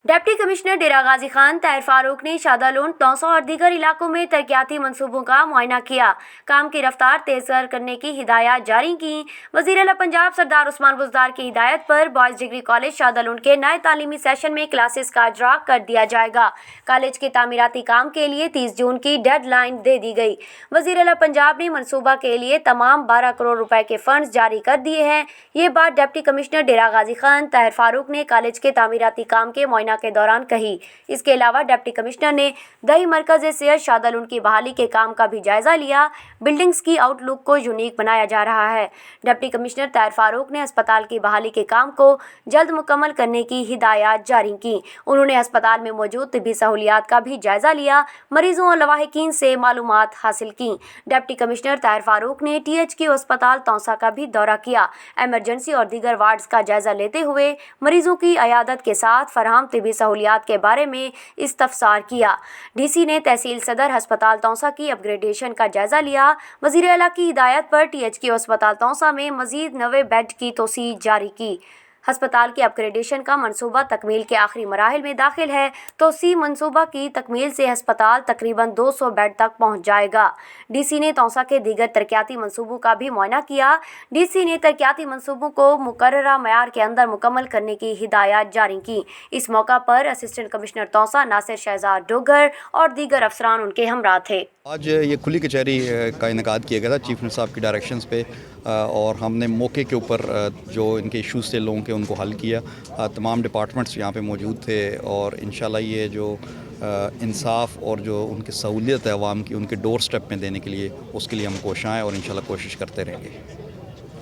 Deputy commissioner डेरा गाजी खान ताहिर फारूक ने शादालून, तौसा और दीगर इलाकों में तरक्याती मनसूबों का मुआयना किया। काम की रफ्तार तेज करने की हिदायत जारी की। वज़ीर आला पंजाब सरदार उस्मान बुज़दार की हिदायत पर बॉयज़ डिग्री कॉलेज शादालून के नए तालीमी सेशन में क्लासेस का इजरा कर दिया जाएगा। कॉलेज के तामीराती काम के लिए 30 जून की डेडलाइन दे दी गई। वज़ीर आला पंजाब ने मनसूबा के लिए तमाम 12 करोड़ रुपए के फंड्स जारी कर दिए हैं। ये बात डिप्टी कमिश्नर डेरा गाजी खान ताहिर फारूक ने कॉलेज के तामीराती काम के मुआयना के दौरान कही। इसके अलावा डिप्टी कमिश्नर ने दही मरकज सेहत शादालून की बहाली के काम का भी जायजा लिया। बिल्डिंग्स की आउटलुक को यूनिक बनाया जा रहा है। डिप्टी कमिश्नर ताहिर फारूक ने अस्पताल की बहाली के काम को जल्द मुकम्मल करने की हिदायत जारी की। उन्होंने अस्पताल में मौजूद तिब्बी सहूलियात का भी जायजा लिया, मरीजों और लवाहिकीन से मालूमात हासिल की। डिप्टी कमिश्नर ताहिर फारूक ने THQ अस्पताल तौसा का भी दौरा किया। एमरजेंसी और दीगर वार्ड्स का जायजा लेते हुए मरीजों की अयादत के साथ फराहम तिब्बी सहूलियात के बारे में इस्तफसार किया। DC ने तहसील सदर अस्पताल तौसा की अपग्रेडेशन का जायजा लिया। वज़ीर आला की हिदायत पर THQ अस्पताल तौसा में मजीद 90 बेड की तोसी जारी की। अस्पताल के अपग्रेडेशन का मनसूबा तकमील के आखिरी मराहिल में दाखिल है। तोसी मनसूबा की तकमील से अस्पताल तकरीबन 200 बेड तक पहुँच जाएगा। DC ने तौसा के दीगर तरक्याती मनसूबों का भी मुआयना किया। DC ने तरक्याती मनसूबों को मुकर्ररा मयार के अंदर मुकम्मल करने की हिदायत जारी की। इस मौका पर असिस्टेंट कमिश्नर तौसा नासिर शहजाद डोगर और दीगर अफसरान उनके हमरा थे। आज ये खुली कचहरी का इनेकाद किया गया था चीफ मिनिस्टर साहब की डायरेक्शंस पे, और हमने मौके के ऊपर जो इनके इश्यूज़ थे लोगों के उनको हल किया। तमाम डिपार्टमेंट्स यहाँ पे मौजूद थे और इंशाल्लाह ये जो इंसाफ और जो उनकी सहूलियत है आवाम की, उनके डोर स्टेप में देने के लिए, उसके लिए हम कोशिश आएँ और इंशाल्लाह कोशिश करते रहेंगे।